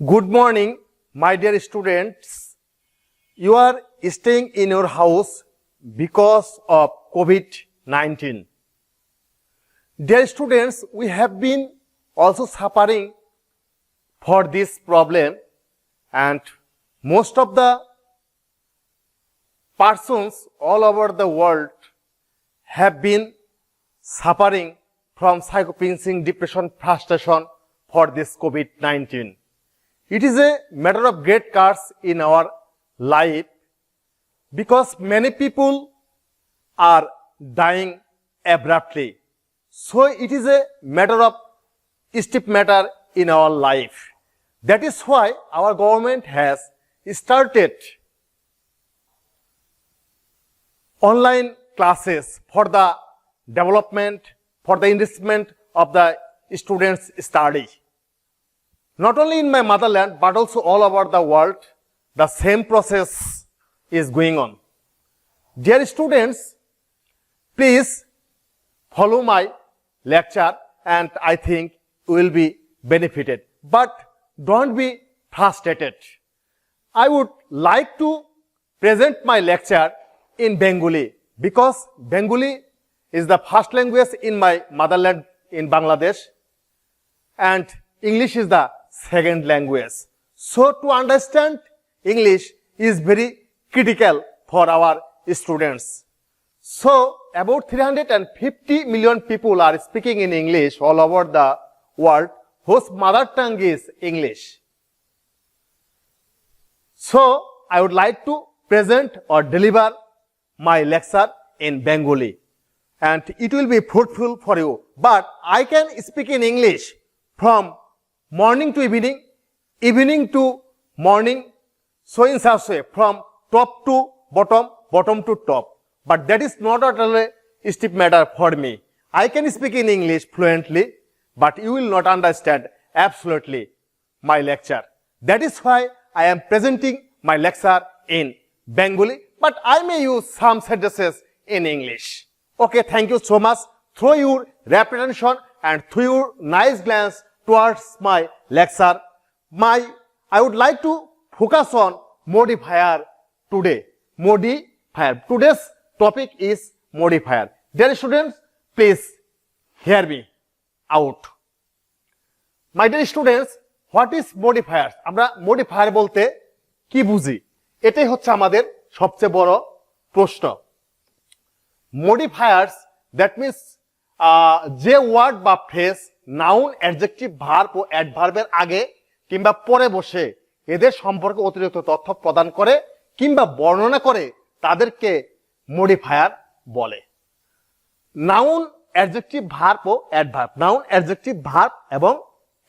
Good morning, my dear students. You are staying in your house because of COVID-19. Dear students, we have been also suffering for this problem, and most of the persons all over the world have been suffering from psychopinching, depression, frustration for this COVID-19. It is a matter of great curse in our life because many people are dying abruptly. So it is a matter of steep matter in our life. That is why our government has started online classes for the development, for the enrichment of the students' study. Not only in my motherland, but also all over the world, the same process is going on. Dear students, please follow my lecture and I think you will be benefited. But don't be frustrated. I would like to present my lecture in Bengali because Bengali is the first language in my motherland in Bangladesh and English is the second language. So to understand English is very critical for our students. So about 350 million people are speaking in English all over the world whose mother tongue is English. So I would like to present or deliver my lecture in Bengali and it will be fruitful for you. But I can speak in English from morning to evening, evening to morning, so in such way, from top to bottom, bottom to top. But that is not at all a steep matter for me. I can speak in English fluently, but you will not understand absolutely my lecture. That is why I am presenting my lecture in Bengali, but I may use some sentences in English. Okay, thank you so much. Through your rapid attention and through your nice glance towards my lecture, I would like to focus on modifier today. Modifier. Today's topic is modifier. Dear students, please hear me out. My dear students, what is modifiers? আমরা modifier বলতে কি বুঝি? এটাই হচ্ছে আমাদের সবচেয়ে বড় প্রশ্ন। Modifiers, that means যে ওয়ার্ড বা ফ্রেজ নাউন, অ্যাডজেক্টিভ, ভার্ব ও অ্যাডভার্বের আগে কিংবা পরে বসে এদের সম্পর্কে অতিরিক্ত তথ্য প্রদান করে কিংবা বর্ণনা করে তাদেরকে মডিফায়ার বলে। নাউন, অ্যাডজেক্টিভ, ভার্ব ও অ্যাডভার্ব। নাউন, অ্যাডজেক্টিভ, ভার্ব এবং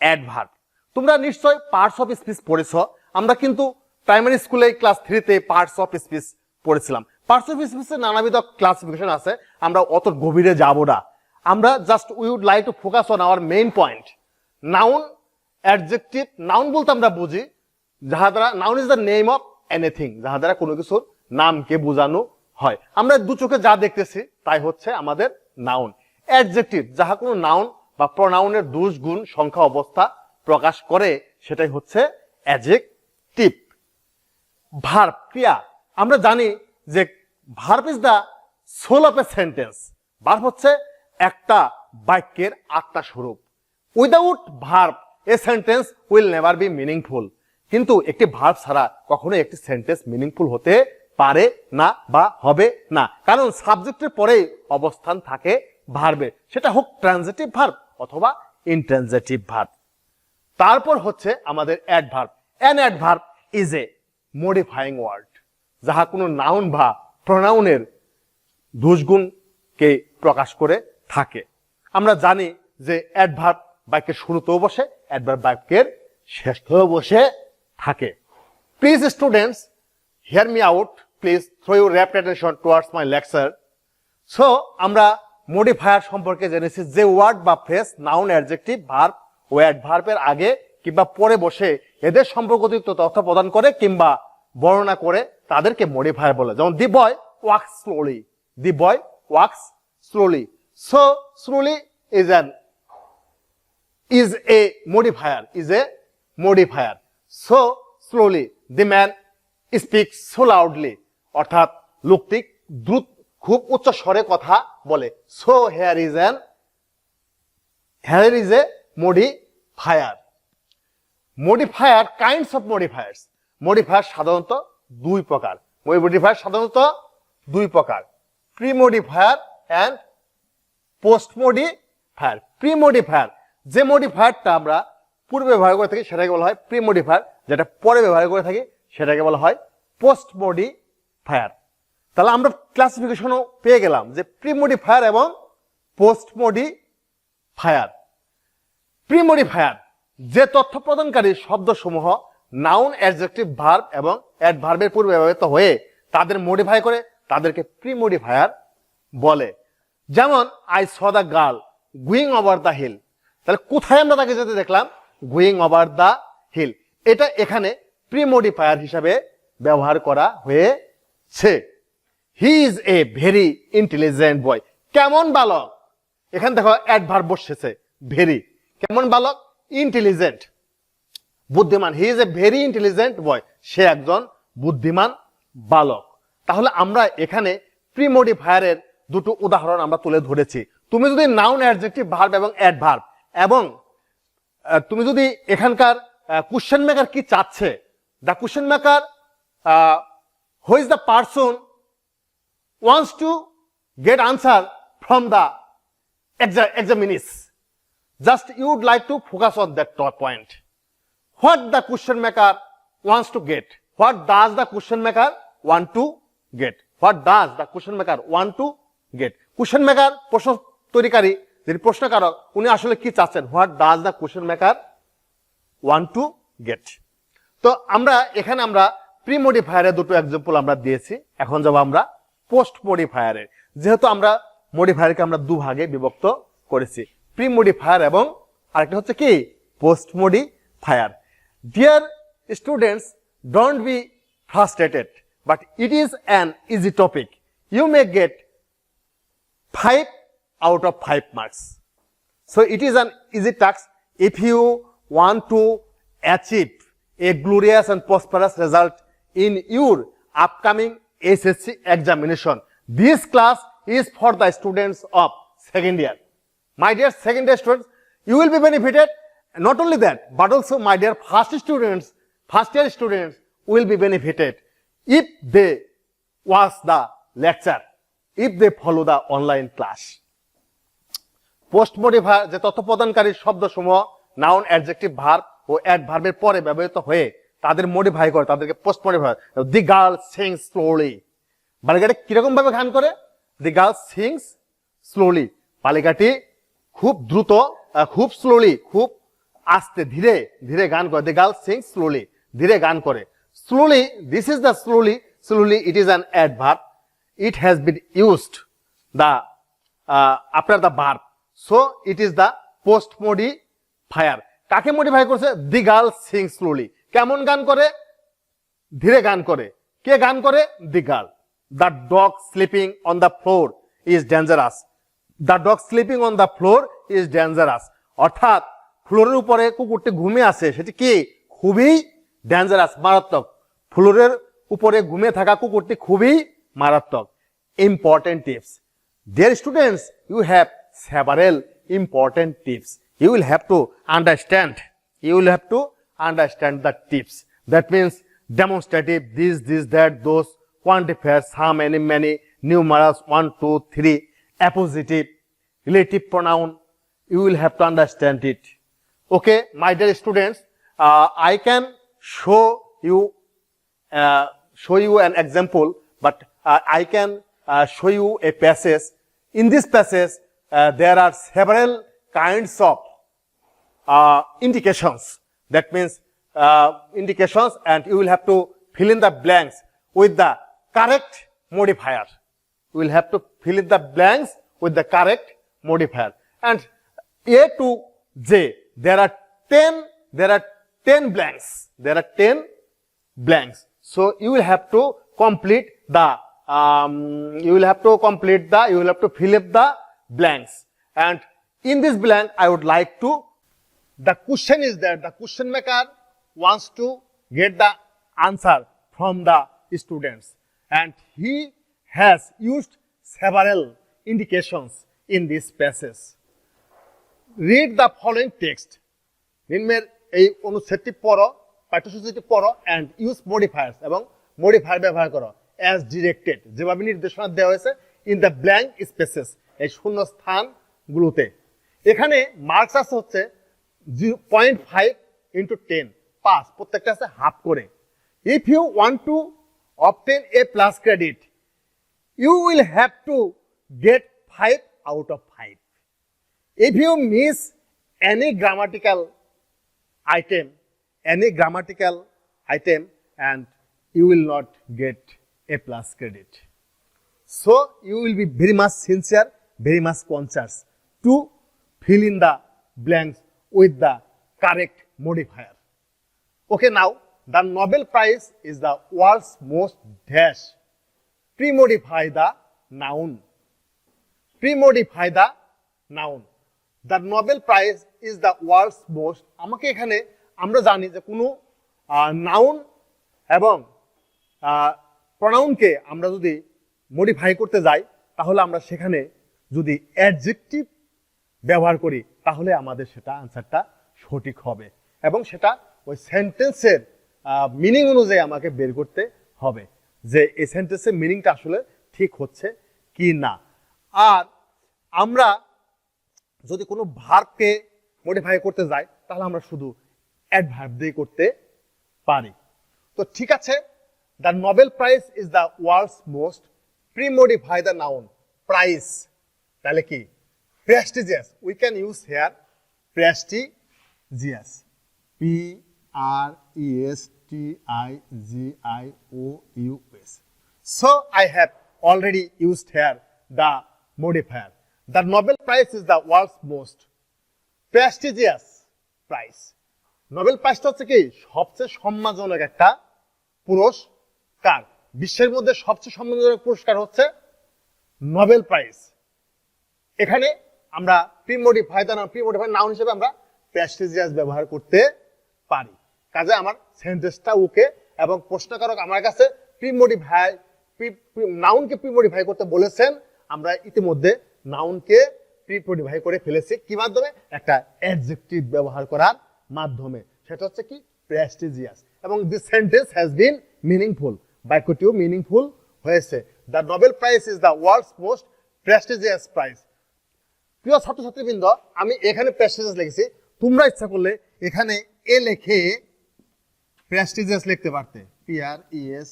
অ্যাডভার্ব। তোমরা নিশ্চয় পার্টস অফ স্পিচ পড়েছো। আমরা কিন্তু প্রাইমারি স্কুলে ক্লাস 3 তে পার্টস অফ স্পিচ পড়েছিলাম। পার্টস অফ স্পিচের নানাবিধ ক্লাসিফিকেশন আছে, আমরা অত গভীরে যাব না। আমরা just we would like to focus on our main point. Noun, adjective, noun বলতে আমরা বুঝি যাহা দ্বারা, noun is the name of anything, যাহা দ্বারা কোনো কিছুর নামকে বোঝানো হয়। আমরা দু চোখে যা দেখতেছি তাই হচ্ছে আমাদের নাউন। অ্যাডজেক্টিভ, যাহা কোনো নাউন বা প্রনাউনের দোষ, গুণ, সংখ্যা, অবস্থা প্রকাশ করে সেটাই হচ্ছে অ্যাডজেক্টিভ। ভার্ব, ক্রিয়া। আমরা জানি যে verb is the soul of a sentence. Verb হচ্ছে একটা বাক্যের আত্মা স্বরূপ। Without verb a sentence will never be meaningful. কিন্তু একটি ভার্ব ছাড়া কখনো একটি সেন্টেন্স মিনিংফুল হতে পারে না বা হবে না, কারণ সাবজেক্টের পরেই অবস্থান থাকে ভার্বের, সেটা হোক ট্রানজিটিভ ভার্ব অথবা ইনট্রানজিটিভ ভার্ব। তারপর হচ্ছে আমাদের adverb. An adverb is a modifying word, যাহা কোনো নাউন বা প্রনাউনের দোষগুণকে প্রকাশ করে থাকে। আমরা জানি যে অ্যাডভার্ব বাক্যের শুরুতেও বসে, অ্যাডভার্ব বাক্যের শেষেও বসে থাকে। Please students, hear me out, please throw your rapid attention towards my lecture. So আমরা মডিফায়ার সম্পর্কে জেনেছি, যে ওয়ার্ড বা ফ্রেজ নাউন, অ্যাডজেক্টিভ, ভার্ব ও অ্যাডভার্বের আগে কিংবা পরে বসে এদের সম্পর্কিত তথ্য প্রদান করে কিংবা বর্ণনা করে তাদেরকে মডিফায়ার বলে। যেমন the boy walks slowly, the boy walks slowly. So slowly is a modifier, so slowly the man speaks so loudly অর্থাৎ লোকটি দ্রুত খুব উচ্চ স্বরে কথা বলে so here is a modifier kinds of modifiers সাধারণত দুই প্রকার pre modifier and post modifier pre modifier যে মডিফায়ারটা আমরা পূর্বে ব্যবহার করে থাকি সেটাকে বলা হয় প্রি মডিফায়ার যেটা পরে ব্যবহার করে থাকি সেটাকে বলা হয় পোস্ট মডিফায়ার তাহলে আমরা ক্লাসিফিকেশনও পেয়ে গেলাম যে প্রি মডিফায়ার এবং পোস্ট মডিফায়ার প্রি মডিফায়ার যে তথ্য প্রদানকারী শব্দসমূহ নাউন অ্যাডজেক্টিভ ভার্ব এবং অ্যাডভার্বের পূর্বে ব্যবহৃত হয়ে তাদের মডিফাই করে তাদেরকে প্রি মডিফায়ার বলে যেমন I saw the girl going over the hill তাহলে কোথায় আমরা তাকে যেতে দেখলাম গোয়িং ওভার দ্য হিল এটা এখানে প্রি মডিফায়ার হিসাবে ব্যবহার করা হয়েছে হি ইজ এ ভেরি ইন্টেলিজেন্ট বয় কেমন বালক এখানে দেখো অ্যাডভার্ব বসেছে ভেরি কেমন বালক ইন্টেলিজেন্ট বুদ্ধিমান he is a very intelligent boy সে একজন বুদ্ধিমান বালক তাহলে আমরা এখানে প্রি মডিফায়ারের দুটো উদাহরণ আমরা তুলে ধরেছি তুমি যদি নাউন অ্যাডজেক্টিভ ভার্ব এবং অ্যাডভার্ব এবং তুমি যদি এখানকার কোশ্চেন মেকার কি চাচ্ছে the question maker who is the person wants to get answer from the examinees just you would like to focus on that point what the question maker wants to get what does the question maker want to get what does the question maker want to get question maker প্রশ্ন তৈরিকারী যিনি প্রশ্নকারক উনি আসলে কি চাচ্ছেন what does the question maker want to get তো আমরা এখানে আমরা প্রি মডিফায়ারের দুটো एग्जांपल আমরা দিয়েছি এখন যাব আমরা পোস্ট মডিফায়ারের যেহেতু আমরা মডিফায়ারকে আমরা দুভাগে বিভক্ত করেছি প্রি মডিফায়ার এবং আরেকটা হচ্ছে কি post modifier dear students don't be frustrated but it is an easy topic you may get 5 out of 5 marks so it is an easy task if you want to achieve a glorious and prosperous result in your upcoming SSC examination this class is for the students of second year my dear second year students you will be benefited not only that but also my dear first year students will be benefited if they watch the lecture if they follow the online class post modifier যে তথ্য প্রদানকারী শব্দসমূহ noun adjective verb ও অ্যাডভার্বের পরে ব্যবহৃত হয়ে তাদের মডিফাই করে তাদেরকে post modifier the girl sings slowly বালিকাটি কিরকম ভাবে গান করে দি গার্ল সিংস স্লোলি বালিকাটি খুব দ্রুত খুব স্লোলি খুব আস্তে ধীরে ধীরে গান করে দি গার্ল সিংস স্লোলি ধীরে গান করে slowly this is the slowly it is an adverb it has been used the after the verb so it is the post modifier কাকে মডিফাই করছে দি গার্ল সিং স্লোলি কেমন গান করে ধীরে গান করে কে গান করে the girl the dog sleeping on the floor is dangerous the dog sleeping on the floor is dangerous অর্থাৎ ফ্লোরের উপরে কুকুরটি ঘুমিয়ে আছে সেটি কি খুবই ডেঞ্জারাস মারাত্মক ফ্লোরের উপরে ঘুমিয়ে থাকা কুকুরটি খুবই মারাত্মক important tips dear students you have several important tips you will have to understand the tips that means demonstrative this that those quantifiers some many numerals 1 2 3 appositive relative pronoun you will have to understand it okay my dear students I can show you an example but I can show you a passage. In this passage, there are several kinds of indications. That means indications, and you will have to fill in the blanks with the correct modifier. You will have to fill in the blanks with the correct modifier. And A to J, there are 10 blanks. There are 10 blanks. So you will have to complete the you will have to fill up the blanks and in this blank I would like to the question is that the question maker wants to get the answer from the students, and he has used several indications in this passage. Read the following text. নিম্নের এই অনুচ্ছেদটি পড়ো, পাঠ্যসূচিটি পড়ো, and use modifiers এবং modifier ব্যবহার করো as directed, যেভাবে নির্দেশনা দেওয়া হয়েছে in the blank spaces, এই শূন্য স্থানগুলোতে। এখানে মার্কস আছে হচ্ছে 0.5 into 10, 5, প্রত্যেকটা আছে হাফ করে। If you want to obtain a plus credit, you will have to get 5 out of 5. If you miss any grammatical item, and you will not get a plus credit. So you will be very much sincere, very much conscious to fill in the blanks with the correct modifier. Okay, now the Nobel Prize is the world's most dash. Pre-modify the noun. Pre-modify the noun. The Nobel Prize is the world's most. আমাকে এখানে আমরা জানি যে কোনো noun এবং প্রনাউনকে আমরা যদি modify করতে যাই তাহলে আমরা সেখানে যদি অ্যাডজেক্টিভ ব্যবহার করি তাহলে আমাদের সেটা আনসারটা সঠিক হবে এবং সেটা ওই সেন্টেন্সের মিনিং অনুযায়ী আমাকে বের করতে হবে যে এই সেন্টেন্সের মিনিংটা আসলে ঠিক হচ্ছে কি না। আর আমরা যদি কোনো ভার্বকে মডিফাই করতে যাই তাহলে আমরা শুধু অ্যাডভার্ব দিয়ে করতে পারি। তো ঠিক আছে, the Nobel prize is the world's most, premodify the noun prize, তাহলে কি prestigious, we can use here prestigious, PRESTIGIOUS. So I have already used here the modifier. The Nobel Prize is the world's most prestigious prize. Nobel প্রাইজটা হচ্ছে কি সবচেয়ে সম্মানজনক একটা পুরস্কার। বিশ্বের মধ্যে সবচেয়ে সম্মানজনক পুরস্কার হচ্ছে নোবেল প্রাইজ। এখানে আমরা প্রি-মডিফাই নাউন হিসেবে আমরা প্রেস্টিজিয়াস ব্যবহার করতে পারি। কাজে আমার সেন্টেন্সটা ওকে এবং প্রশ্নকারক আমার কাছে নাউনকে প্রি-মডিফাই করতে বলেছেন। আমরা ইতিমধ্যে নাউনকে প্রি-মডিফাই করে ফেলেছি কি মাধ্যমে? একটা অ্যাডজেক্টিভ ব্যবহার করার মাধ্যমে, সেটা হচ্ছে কি প্রেস্টিজিয়াস। এবং this sentence has been meaningful, বাক্যটিও মিনিংফুল হয়েছে। The Nobel prize is the world's most prestigious prize. প্রিয় ছাত্রছাত্রীবৃন্দ, আমি এখানে প্রেস্টিজিয়াস লিখেছি, তোমরা ইচ্ছা করলে এখানে এ লিখে প্রেস্টিজিয়াস লিখতে পারতে, PRESTIGIOUS।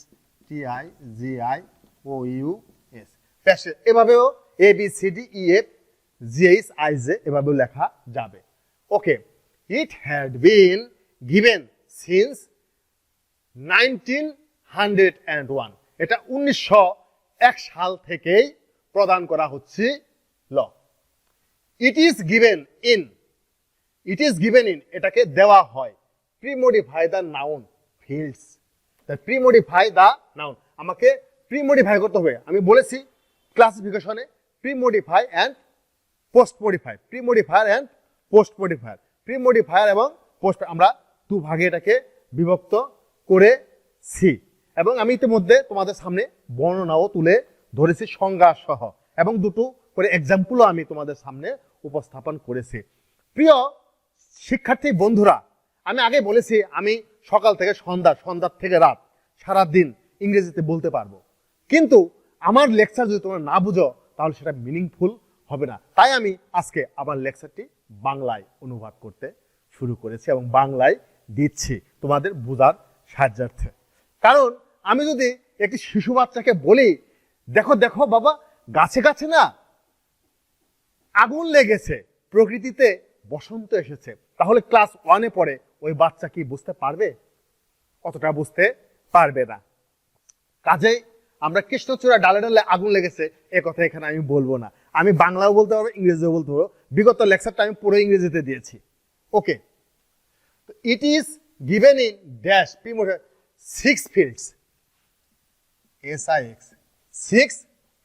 এভাবেও ABCDEFGHIJ এভাবেও লেখা যাবে। ওকে, it had been given since 1901, এটা 1901 সাল থেকেই প্রদান করা হচ্ছিল। it is given in, এটাকে দেওয়া হয়। Premodify the noun fields, premodify the noun, আমাকে প্রি-মডিফাই করতে হবে। আমি বলেছি ক্লাসিফিকেশনে premodify and postmodify, premodifier and postmodifier, premodifier এবং পোস্ট, আমরা দু ভাগে এটাকে বিভক্ত করেছি এবং আমি ইতিমধ্যে তোমাদের সামনে বর্ণনাও তুলে ধরেছি সংজ্ঞা সহ এবং দুটো করে এক্সাম্পলও আমি তোমাদের সামনে উপস্থাপন করেছি। প্রিয় শিক্ষার্থী বন্ধুরা, আমি আগে বলেছি আমি সকাল থেকে সন্ধ্যার থেকে রাত সারা দিন ইংরেজিতে বলতে পারবো, কিন্তু আমার লেকচার যদি তোমরা না বুঝো তাহলে সেটা মিনিংফুল হবে না। তাই আমি আজকে আমার লেকচারটি বাংলায় অনুবাদ করতে শুরু করেছি এবং বাংলায় দিচ্ছি তোমাদের বোঝার সাহায্যার্থে। কারণ আমি যদি একটি শিশু বাচ্চাকে বলি, দেখো দেখো বাবা, গাছে গাছে না আগুন লেগেছে, প্রকৃতিতে বসন্ত এসেছে, তাহলে ক্লাস 1-এ পড়ে ওই বাচ্চা কি বুঝতে পারবে? অতটা বুঝতে পারবে না। কাজেই আমরা কৃষ্ণচূড়া ডালে ডালে আগুন লেগেছে এ কথা এখানে আমি বলবো না। আমি বাংলাও বলতে পারবো, ইংরেজিও বলতে পারবো। বিগত লেকচারটা আমি পুরো ইংরেজিতে দিয়েছি। Okay, it is given in dash six fields, SIX, 6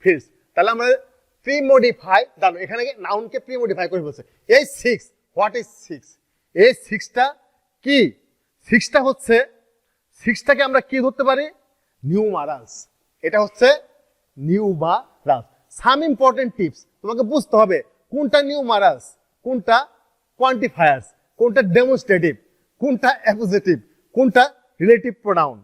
fields. তাহলে আমরা প্রি-মডিফাই জানো, এখানে নাউনকে প্রি-মডিফাই করে বলছে। এই 6, হোয়াট ইজ 6? এই 6টা কি? 6টা হচ্ছে সিক্সটাকে আমরা কি ধরতে পারি? নিউমারালস। এটা হচ্ছে নিউমারালস। সাম ইম্পর্টেন্ট টিপস তোমাকে বুঝতে হবে কোনটা নিউমারালস, কোনটা কোয়ান্টিফায়ার্স, কোনটা ডেমনস্ট্রেটিভ, কোনটা অ্যাপোজিটিভ, কোনটা রিলেটিভ প্রোনাউন,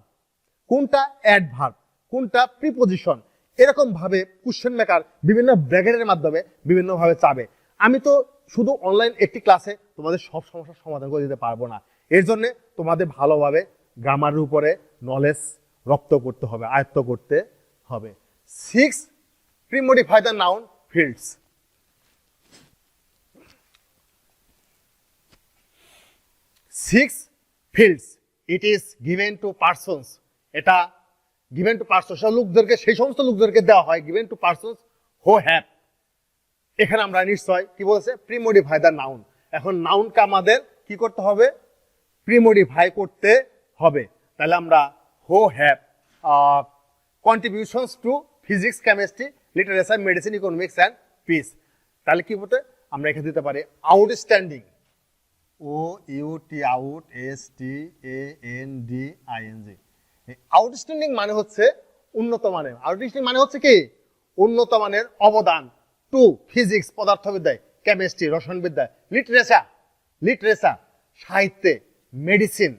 কোনটা অ্যাডভার্ব, কোনটা প্রিপোজিশন। এরকম ভাবে কোশ্চেন মেকার বিভিন্ন ব্র্যাকেটের মাধ্যমে বিভিন্ন ভাবে চাবে। আমি তো শুধু অনলাইন একটি ক্লাসে তোমাদের সব সমস্যার সমাধান করে দিতে পারবো না। এর জন্য তোমাদের ভালোভাবে গ্রামারের উপরে নলেজ রপ্ত করতে হবে, আয়ত্ত করতে হবে। 6, premodify the noun fields. 6 fields, it is given to persons. এটা given to persons, লোকদেরকে, সেই সমস্ত লোকদেরকে দেওয়া হয়, given to persons who have। এখানে আমরা নিশ্চয় কি বলছে? Premodify the noun. এখন নাউনকে আমাদের কি করতে হবে? প্রিমডিফাই করতে হবে। তাহলে আমরা who have contributions to physics, chemistry, literature, medicine, economics and peace। তাহলে কি বলতে? আমরা এখানে দিতে পারি আউটস্ট্যান্ডিং, OUTSTANDING। আউটস্ট্যান্ডিং মানে হচ্ছে উন্নত মানের। আউটস্ট্যান্ডিং মানে হচ্ছে কি? উন্নত মানের অবদান টু ফিজিক্স, পদার্থবিদ্যায়, কেমিস্ট্রি, রসায়নবিদ্যায়, লিটারেচার, সাহিত্যে, মেডিসিন,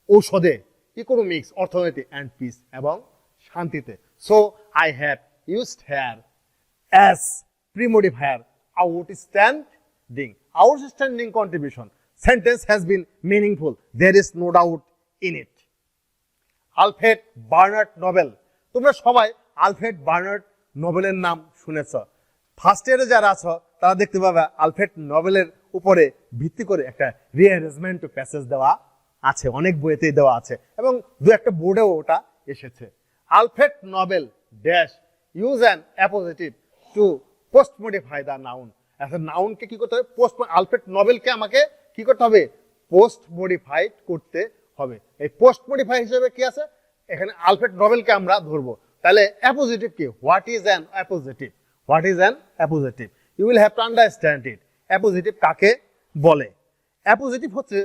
ঔষধে, ইকোনমিক্স, অর্থনীতি অ্যান্ড পিস, এবং শান্তিতে। So I have used here as premodifier outstanding, outstanding contribution. Sentence has been meaningful. There is no doubt in it. Alfred Bernard Nobel. তোমরা সবাই Alfred Bernard নোবেলের নাম শুনেছ। ফার্স্ট ইয়ারে যারা আছো তারা দেখতে পাবে আলফ্রেড নোবেলের উপরে ভিত্তি করে একটা রিঅ্যারেঞ্জমেন্ট প্যাসেজ দেওয়া আছে, অনেক বইতেই দেওয়া আছে, এবং দু একটা বোর্ডেও ওটা এসেছে। Alfred Nobel dash use an appositive to post modify the noun. এখন নাউনকে কি করতে হবে? পোস্ট। আলফ্রেড নোবেলকে আমাকে কি করতে হবে? পোস্ট মডিফাইড করতে হবে। এই পোস্ট মডিফাই হিসেবে কি আছে? এখানে আলফ্রেড নোবেলকে আমরা ধরবো। তাহলে অ্যাপোজিটিভ কি? What is an appositive? What is an appositive? You will have to understand it. Appositive কাকে বলে? অ্যাপোজিটিভ হচ্ছে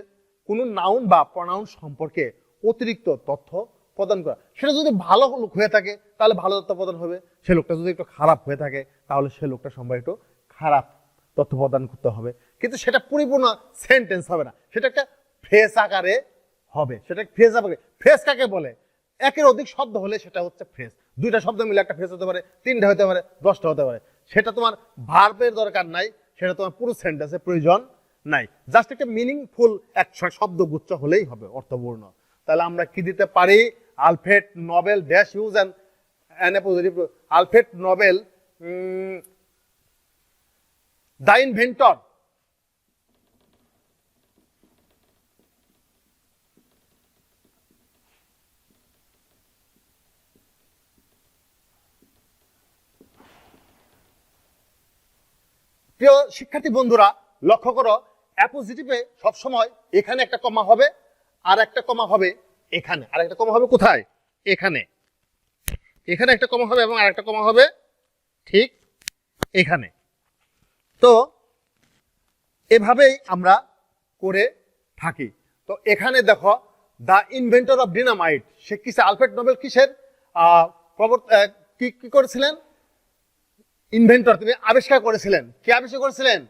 কোনো নাউন বা প্রনাউন সম্পর্কে অতিরিক্ত তথ্য প্রদান করা। সেটা যদি ভালো লোক হয়ে থাকে তাহলে ভালো তথ্য প্রদান হবে, সে লোকটা যদি একটু খারাপ হয়ে থাকে তাহলে সে লোকটা সম্পর্কে একটু খারাপ তথ্য প্রদান করতে হবে। কিন্তু সেটা পরিপূর্ণ সেন্টেন্স হবে না, সেটা একটা ফ্রেজ আকারে হবে। সেটা ফ্রেজ আকারে। ফ্রেজ কাকে বলে? একের অধিক শব্দ হলে সেটা হচ্ছে ফ্রেজ। দুইটা শব্দ মিলে একটা ফ্রেজ হতে পারে, তিনটা হতে পারে, 10টা হতে পারে। সেটা তোমার ভার্বের দরকার নাই, সেটা তোমার পুরো সেন্টেন্সের প্রয়োজন নাই। জাস্ট একটা মিনিংফুল এক শব্দগুচ্ছ হলেই হবে, অর্থপূর্ণ। তাহলে আমরা কি দিতে পারি? Alfred Nobel dash use an appositive. Alfred Nobel the inventor প্রিয় শিক্ষার্থী বন্ধুরা, লক্ষ্য করো অ্যাপোজিটিভে সবসময় এখানে একটা কমা হবে, আর একটা কমা হবে এখানে, আর একটা কমা হবে কোথায়? এখানে। এখানে একটা কমা হবে এবং আর একটা কমা হবে ঠিক এখানে। তো এভাবেই আমরা করে থাকি। তো এখানে দেখো দ্য ইনভেন্টর অফ ডিনামাইট, সে কিসে? আলফ্রেড নোবেল কিসের কি করেছিলেন? ইনভেন্টর, তিনি আবিষ্কার করেছিলেন। কি আবিষ্কার করেছিলেন?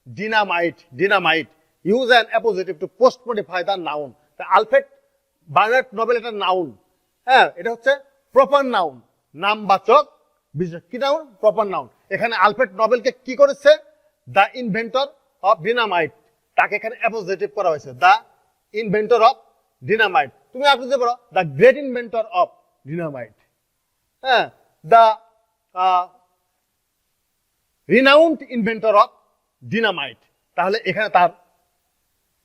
Dynamite. Dynamite use an appositive to post modify the noun. Alfred Bernard Nobel এটা নাউন, হ্যাঁ, এটা হচ্ছে প্রপার নাউন, নামবাচক বিশেষ। কি নাউন? Proper noun. এখানে আলফ্রেড নোবেলকে কি করেছে? দ্য ইনভেন্টর অফ ডিনামাইট, তাকে এখানে অ্যাপোজিটিভ করা হয়েছে, দ্য ইনভেন্টর অফ ডিনামাইট। তুমি আপনি যে বলো the great inventor of dynamite, হ্যাঁ, the renowned inventor of dynamite. তাহলে এখানে তার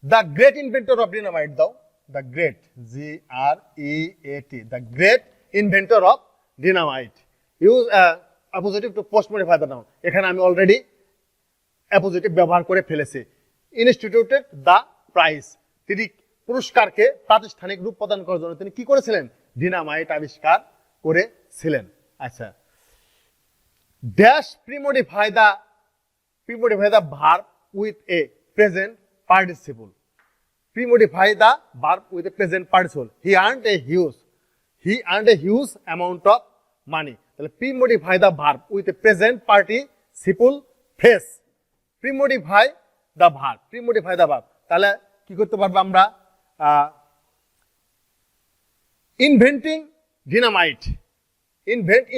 the great inventor of dynamite দাও, the great, GREAT, the great inventor of dynamite. Use appositive to post modify the noun. এখানে আমি অলরেডি অ্যাপোজিটিভ ব্যবহার করে ফেলেছি। ইনস্টিটিউটেড দ্য প্রাইজ, তিনি পুরস্কারকে প্রাতিষ্ঠানিক রূপ প্রদান করার জন্য তিনি কি করেছিলেন? ডিনামাইট আবিষ্কার করেছিলেন। আচ্ছা, dash premodify the verb with a present participle. pre-modify the verb with a present participle. He earned a huge amount of money. তাহলে pre-modify the verb with a present participle phrase. Pre-modify the verb. তাহলে কি করতে পারবো আমরা? Inventing dynamite,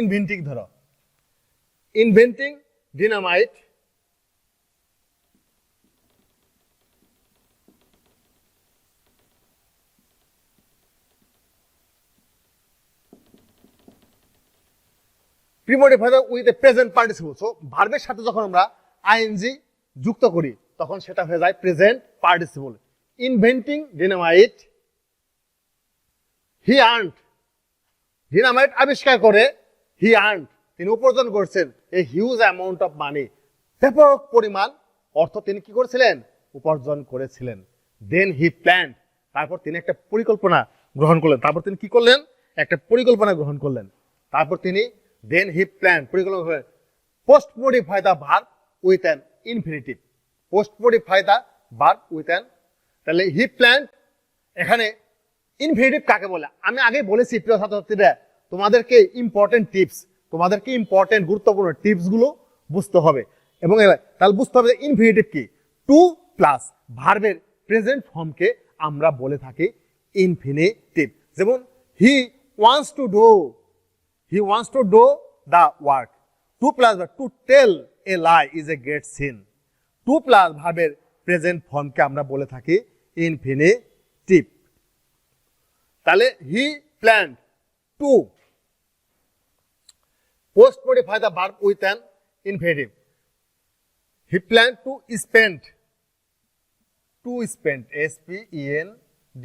inventing ধরো, inventing dynamite premodify with a present participle. So ভার্বের সাথে যখন আমরা আইএনজি যুক্ত করি তখন সেটা হয়ে যায় প্রেজেন্ট পার্টিসিপল। ইনভেন্টিং ডিনামাইট, হি আর্নড, ডিনামাইট আবিষ্কার করে, হি আর্নড তিনি উপার্জন করছেন, a huge amount of money ব্যাপক পরিমাণ অর্থ তিনি কি করেছিলেন? উপার্জন করেছিলেন। দেন হি প্ল্যান্ড, তারপর তিনি একটা পরিকল্পনা গ্রহণ করলেন। তারপর তিনি কি করলেন? একটা পরিকল্পনা গ্রহণ করলেন। তারপর তিনি দেন হি প্ল্যান্ড পরিকল্পনা করলেন। Post modify the verb with an infinitive, post modify the verb with an, তাহলে হি প্ল্যান্ড এখানে ইনফিনিটিভ কাকে বলে? আমি আগে বলেছি প্রিয় ছাত্রছাত্রীরা, তোমাদেরকে ইম্পর্টেন্ট গুরুত্বপূর্ণ টিপস গুলো বুঝতে হবে। এবং তাহলে বুঝতে হবে যে ইনফিনিটিভ কি। টু প্লাস ভার্বের প্রেজেন্ট ফর্মকে আমরা বলে থাকি ইনফিনিটিভ। যেমন he wants to do the work. To plus to tell a lie is a great sin. To plus ভার্বের প্রেজেন্ট ফর্মকে আমরা বলে থাকি ইনফিনিটিভ। তাহলে he planned to post modify the verb with an infinitive. He planned to spend, S-P-E-N-D,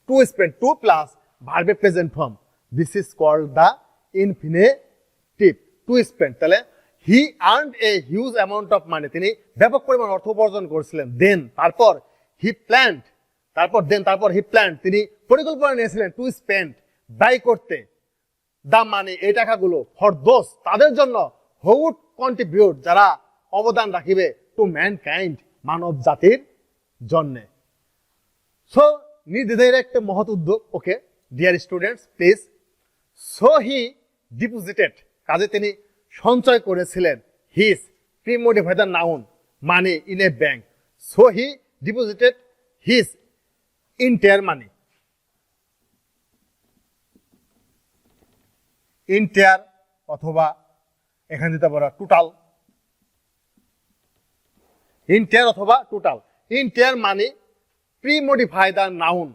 to spend, to plus ভার্বের present form, this is called the infinitive, to spend. তাহলে হি earned a huge amount of money, তিনি ব্যাপক পরিমাণ অর্থ উপার্জন করেছিলেন। দেন তারপর হি planned, তারপর হি প্ল্যান্ড তিনি পরিকল্পনা নিয়েছিলেন টু স্পেন্ড ব্যয় করতে, দা মানি এই টাকাগুলো, ফর দোজ তাদের জন্য, হু উড কন্ট্রিবিউট যারা অবদান রাখিবে, টু ম্যানকাইন্ড মানব জাতির জন্যে। সো নির্দ্বিধায় একটা মহৎ উদ্যোগ। Okay dear students please. So he deposited, কাজে তিনি সঞ্চয় করেছিলেন, his premodify the noun money in a bank. So he deposited his entire money, entire অথবা এখানে দিতে পারো টোটাল, ইন্টায়ার অথবা total. Entire money premodify the noun,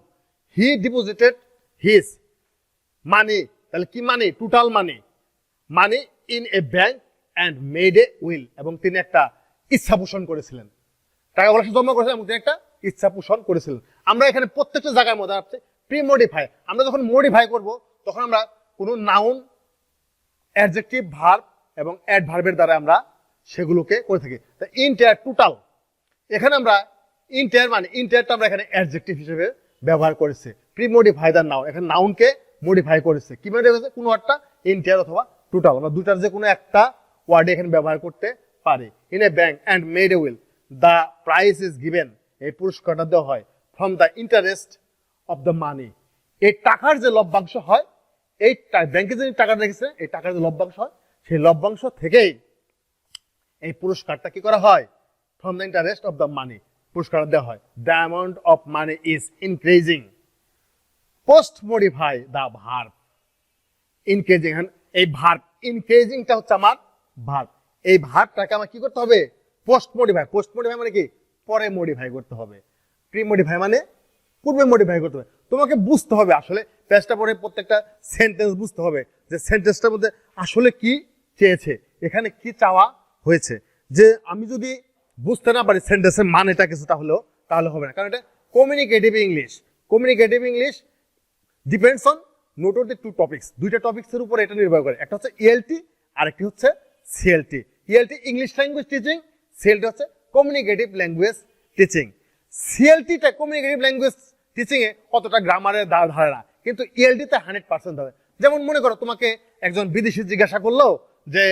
he deposited his money, তাহলে কি money? Total money, money in a bank and made a will, এবং তিনি একটা ইচ্ছা পোষণ করেছিলেন, টাকা পয়সা জমা করেছিলেন এবং তিনি একটা ইচ্ছা পোষণ করেছিলেন। আমরা এখানে প্রত্যেকটা জায়গার মধ্যে আছে প্রিমোডিফাই। আমরা যখন মডিফাই করব তখন আমরা কোনো নাউন, অ্যাডজেক্টিভ, ভার্ব এবং অ্যাডভার্বের দ্বারা আমরা সেগুলোকে করে থাকি। ইন্টায়ার, টোটাল, এখানে আমরা ইন্টায়ার মানে ইন্টায়ারটা আমরা এখানে অ্যাডজেক্টিভ হিসেবে ব্যবহার করেছি। প্রিমোডিফাই দ্য নাউন, এখানে নাউনকে মডিফাই করেছে। কি মডিফাই করেছে? কোনো একটা ইন্টায়ার অথবা টোটাল, আমরা দুটার যে কোনো একটা ওয়ার্ড এখানে ব্যবহার করতে পারি। In a bank and made a will, the prize is given, এই পুরস্কারটা দেওয়া হয়, from the interest of the money, এই টাকার যে লভ্যাংশ হয়, এই ব্যাংকে যে টাকাটা রেখেছে এই টাকার যে লভ্যাংশ হয় সেই লভ্যাংশ থেকেই এই পুরস্কারটা কি করা হয়? From the interest of the money পুরস্কার দেওয়া হয়। The amount of money is increasing. Post modify the verb increasing, এই ভার্ব ইনক্রিজিংটা হচ্ছে আমার ভার্ব, এই ভার্বটাকে আমার কি করতে হবে? Post modify. পোস্ট মডিফাই মানে কি? পরে মডিফাই করতে হবে। প্রি মডিফাই মানে পূর্বে মডিফাই করতে হবে। তোমাকে বুঝতে হবে আসলে পেজটা পড়ে প্রত্যেকটা সেন্টেন্স বুঝতে হবে যে সেন্টেন্সটার মধ্যে আসলে কি চেয়েছে, এখানে কি চাওয়া হয়েছে। যে আমি যদি বুঝতে না পারি সেন্টেন্সের মানেটা কিছু তাহলে হবে না, কারণ এটা communicative English. Communicative English depends on not on the two topics, দুইটা টপিক্সের উপর এটা নির্ভর করে। একটা হচ্ছে ইএলটি আর একটি হচ্ছে CLT. ELT English language teaching, CLT হচ্ছে কমিউনিকেটিভ ল্যাঙ্গুয়েজ টিচিং। সিএলটিটা কমিউনিকেটিভ ল্যাঙ্গুয়েজ টিচিং এ অতটা গ্রামারের ধারে না, কিন্তু ইএলটিতে 100% হবে। যেমন মনে করো তোমাকে একজন বিদেশি জিজ্ঞাসা করলো যে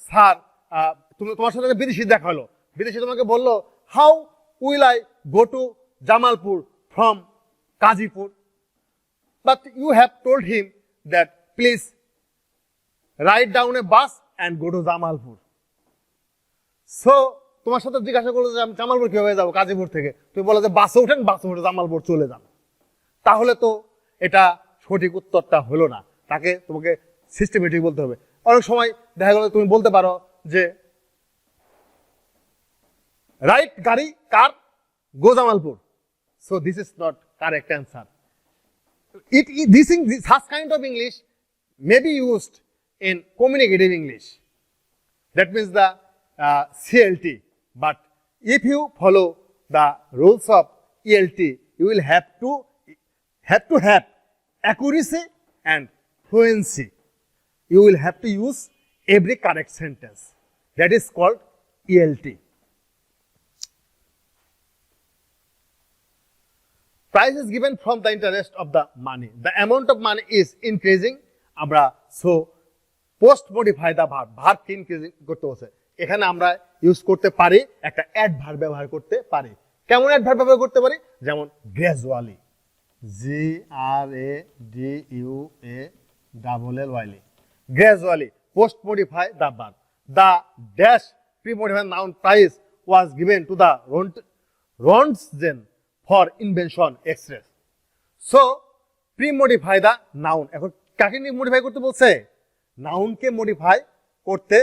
স্যার তোমার সাথে বিদেশি দেখা হলো, বিদেশি তোমাকে বললো how will I go to Jamalpur from Kazipur. But you have told him that please write down a bus and go to Jamalpur. So তোমার সাথে জিজ্ঞাসা করলো যে আমি জামালপুর কিভাবে যাবো কাজীপুর থেকে, তুমি বলো যে বাসে উঠেন, বাসে উঠে জামালপুর চলে যান। তাহলে তো এটা সঠিক উত্তরটা হলো না, তাকে তোমাকে সিস্টেমেটিক বলতে হবে। অনেক সময় দেখা গেল তুমি বলতে পারো যে রাইট গাড়ি car go Jamalpur. So this is not correct answer. Such kind of English may be used in communicative English. That means the CLT. But if you follow the rules of ELT, you will have to have accuracy and fluency. You will have to use every correct sentence. That is called ELT. Price is given from the interest of the money. The amount of money is increasing. আমরা so post modify the verb. Verb K increasing করতে হচ্ছে। এখানে আমরা use করতে পারি একটা adverb ব্যবহার করতে পারি। কেমন অ্যাডভার্ব ব্যবহার করতে পারি? যেমন gradually, GRADUALLY, gradually post modify the verb. The dash pre modify noun price was given to the Röntgen for invention express. So pre modify the noun. এখন কাকে মডিফাই করতে বলছে? নাউনকে মডিফাই করতে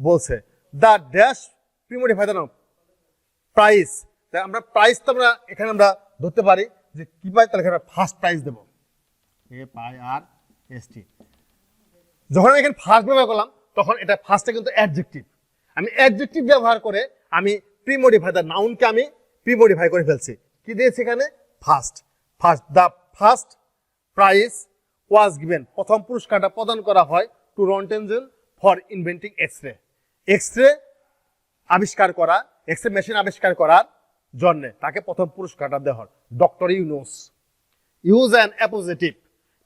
বলছে। The dash pre modify the noun price. আমরা price তো আমরা এখানে আমরা ধরতে পারি যে কি পাই, তাহলে এখানে ফার্স্ট প্রাইস দেবো, FIRST। যখন আমি এখানে ফার্স্ট ব্যবহার করলাম তখন এটা ফার্স্টে কিন্তু অ্যাডজেক্টিভ। আমি অ্যাডজেক্টিভ ব্যবহার করে আমি প্রি মডিফাই দ্য নাউনকে আমি প্রি মডিফাই করে ফেলছি। কি দিয়েছি এখানে? First. The first prize was given, প্রথম পুরস্কারটা প্রদান করা হয় to Roentgen for inventing x-ray. X-ray আবিষ্কার করা, এক্সরে মেশিন আবিষ্কার করার জন্য তাকে প্রথম পুরস্কারটা দেওয়া হয়। Doctor Yunus. Use an appositive.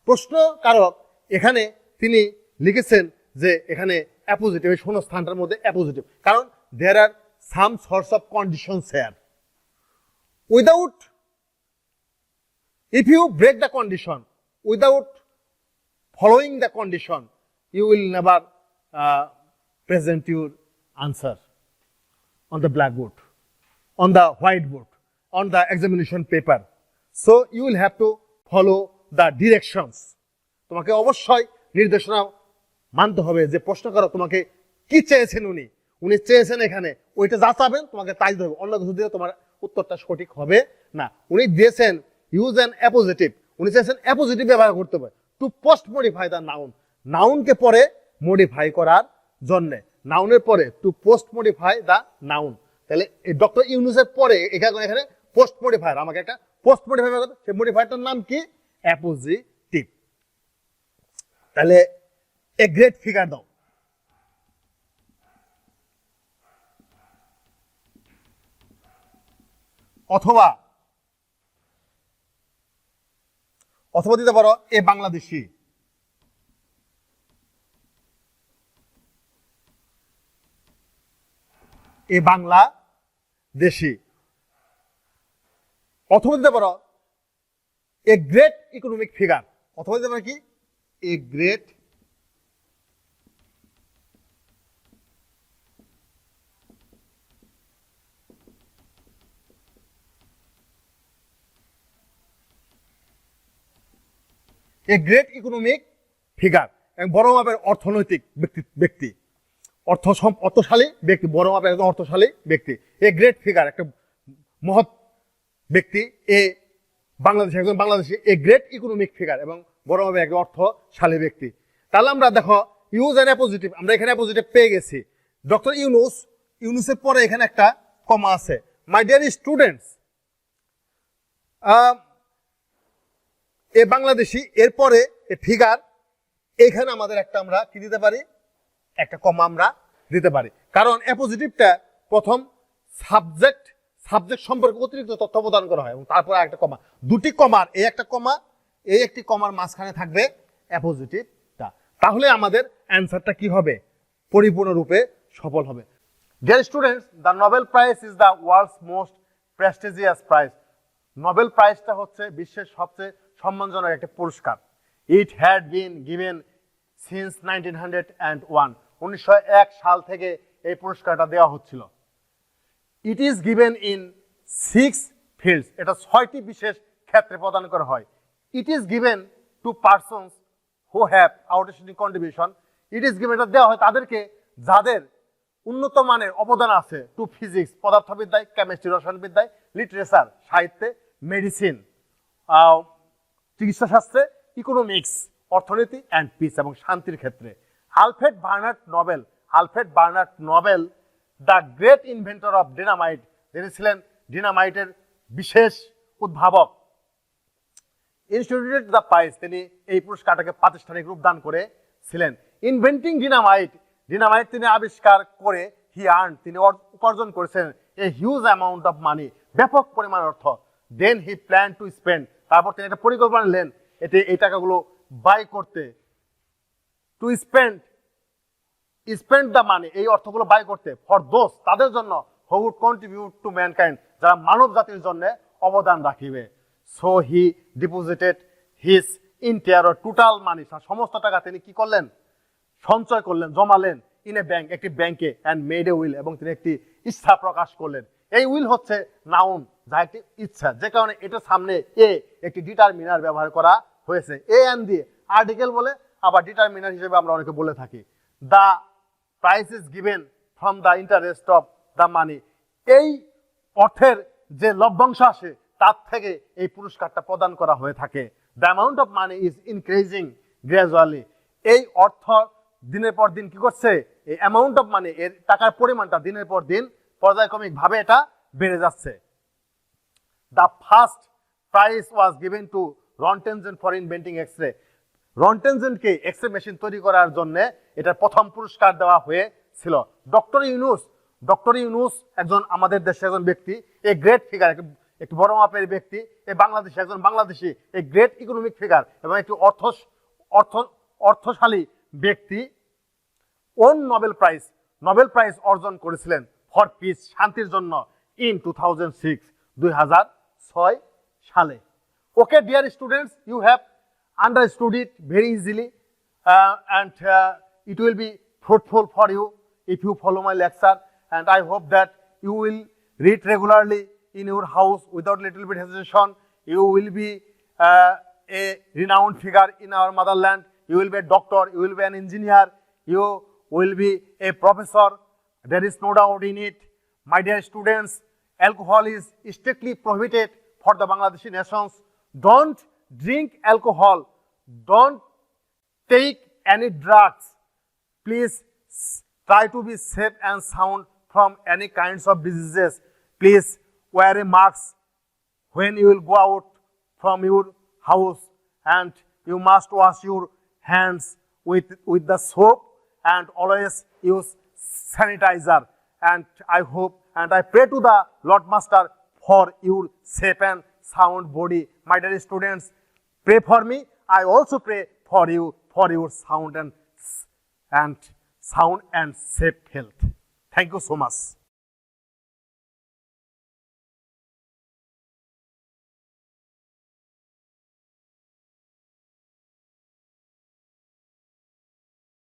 প্রশ্নকারক এখানে তিনি লিখেছেন যে এখানে অ্যাপোজিটিভ, এই শূন্যস্থানটার মধ্যে অ্যাপোজিটিভ, কারণ there are some source of conditions here. Without, if you break the condition, without following the condition, you will never present your answer on the blackboard, on the whiteboard, on the examination paper. So you will have to follow the directions. তোমাকে অবশ্যই নির্দেশনা মানতে হবে যে প্রশ্নকারক তোমাকে কি চেয়েছেন, উনি চেয়েছেন এখানে ওইটা যা চাবেন তোমাকে তাই দিতে হবে, অন্য কিছু দিলে তোমার উত্তরটা সঠিক হবে না। উনি দিয়েছেন ইউজ অ্যান অ্যাপোজিটিভ, উনি চেয়েছেন অ্যাপোজিটিভ ব্যবহার করতে হবে to post modify the noun. নাউনকে পরে মডিফাই করার জন্য, নাউনের পরে to post modify the noun. তাহলে ডক্টর ইউনুসের পরে এখানে পোস্ট মডিফায়ার, আমাকে একটা পোস্ট মডিফায়ার করতে, সেই মডিফায়ারটার নাম কি? অ্যাপোজিটিভ। তাহলে এ গ্রেট ফিগার দাও। অথবা দিতে পারো এ বাংলাদেশি। এ বাংলাদেশি। অথবা দিতে পারো এ গ্রেট ইকোনমিক ফিগার। অথবা দিতে পারো কি? A great economic figure. বড় মাপের অর্থনৈতিক ব্যক্তি, অর্থশালী ব্যক্তি, বড় মাপের একজন অর্থশালী ব্যক্তি। এ গ্রেট ফিগার, একটা মহৎ ব্যক্তি। এ বাংলাদেশি, একজন Bangladeshi a great economic figure এবং বড় মাপের একজন অর্থশালী ব্যক্তি। তাহলে আমরা দেখো ইউজ অ্যান্ড অ্যাপোজিটিভ, আমরা এখানে অ্যাপোজিটিভ পেয়ে গেছি। ডক্টর ইউনুসের পরে এখানে একটা কমা আছে। মাই ডিয়ার স্টুডেন্টস, এ বাংলাদেশি, এরপরে এ ফিগার, এখানে আমাদের একটা আমরা কি দিতে পারি? একটা কমা আমরা দিতে পারি, কারণ অ্যাপোজিটিভটা প্রথম সাবজেক্ট সম্পর্কে অতিরিক্ত তথ্য প্রদান করা হয় এবং তারপরে একটা কমা, দুটি কমার, এই একটা কমা, এই একটি কমার মাঝখানে থাকবে অ্যাপোজিটিভটা। তাহলে আমাদের অ্যান্সারটা কি হবে? পরিপূর্ণরূপে সফল হবে। Dear students, the Nobel prize is the world's most prestigious prize. Nobel প্রাইজটা হচ্ছে বিশ্বের সবচেয়ে সম্মানজনক একটা পুরস্কার। It had been given since 1901, 1901 সাল থেকে এই পুরস্কারটা দেওয়া হচ্ছিল। It is given in 6 fields, এটা 6টি বিশেষ ক্ষেত্রে প্রদান করা হয়। It is given to persons who have outstanding contribution, it is given, এটা দেওয়া হয় তাদেরকে যাদের উন্নত মানের অবদান আছে টু ফিজিক্স, পদার্থবিদ্যায়, কেমিস্ট্রি, রসায়নবিদ্যায়, লিটারেচার, সাহিত্যে, মেডিসিন, চিকিৎসা শাস্ত্রে, ইকোনমিক্স, অর্থনীতি অ্যান্ড পিস, এবং শান্তির ক্ষেত্রে। Alfred Bernard Nobel the great inventor of dynamite, যিনি ছিলেন ডিনামাইটের বিশেষ উদ্ভাবক, ইনস্টিটিউটেড দ্য প্রাইজ, তিনি এই পুরস্কারটাকে প্রাতিষ্ঠানিক রূপ দান করেছিলেন। ইনভেন্টিং ডিনামাইট তিনি আবিষ্কার করে তিনি উপার্জন করেছেন a huge amount of money, ব্যাপক পরিমাণ অর্থ। দেন হি প্ল্যান টু স্পেন্ড, তারপর তিনি একটা পরিকল্পনা নিলেন এই টাকাগুলো বাই করতে, টু স্পেন্ড দ্য মানি, এই অর্থগুলো বাই করতে, ফর দোজ, তাদের জন্য, who would contribute to mankind, যারা মানব জাতির জন্য অবদান রাখিবে। So he deposited his entire total money, সমস্ত টাকা তিনি কি করলেন, সঞ্চয় করলেন, জমালেন ইন এ ব্যাংক, একটি ব্যাংকে, অ্যান্ড মেড এ উইল, এবং তিনি একটি ইচ্ছা প্রকাশ করলেন। এই উইল হচ্ছে নাউন, যা একটি ইচ্ছা, যে কারণে এটার সামনে একটি ডিটারমিনার ব্যবহার করা হয়েছে। এন দিয়ে আর্টিকেল বলে, আবার ডিটারমিনার হিসেবে আমরা অনেকে বলে থাকি। The price is given from the interest of the money, এই অর্থের যে লভ্যাংশ আসে তার থেকে এই পুরস্কারটা প্রদান করা হয়ে থাকে। The amount of money is increasing gradually, এই অর্থ দিনের পর দিন কি করছে, এই অ্যামাউন্ট অফ মানি, এর টাকার পরিমাণটা দিনের পর দিন পর্যায়ক্রমিক ভাবে এটা বেড়ে যাচ্ছে। The first prize was given to Roentgen for inventing X-ray, রন্টেনজেনকে এক্সরে মেশিন তৈরি করার জন্য এটার প্রথম পুরস্কার দেওয়া হয়েছিল। ডক্টর ইউনুস একজন আমাদের দেশের একজন ব্যক্তি, এ গ্রেট ফিগার, একটি বড় মাপের ব্যক্তি, এই বাংলাদেশে একজন বাংলাদেশি, এই গ্রেট ইকোনমিক ফিগার, এবং একটি অর্থশালী ব্যক্তি, ওন নোবেল প্রাইজ অর্জন করেছিলেন ফর পিস, শান্তির জন্য, ইন 2006 সালে। Okay dear students, you have understood it very easily, and it will be fruitful for you if you follow my lecture, and I hope that you will read regularly in your house without little bit hesitation. You will be a renowned figure in our motherland. You will be a doctor, you will be an engineer, you will be a professor. There is no doubt in it. My dear students, alcohol is strictly prohibited for the Bangladeshi nations. Don't drink alcohol, don't take any drugs. Please try to be safe and sound from any kinds of diseases. Please wear a mask when you will go out from your house, and you must wash your hands with the soap, and always use sanitizer. And I hope and I pray to the Lord Master for your safe and sound body. My dear students, pray for me. I also pray for you, for your sound and safe health. Thank you so much.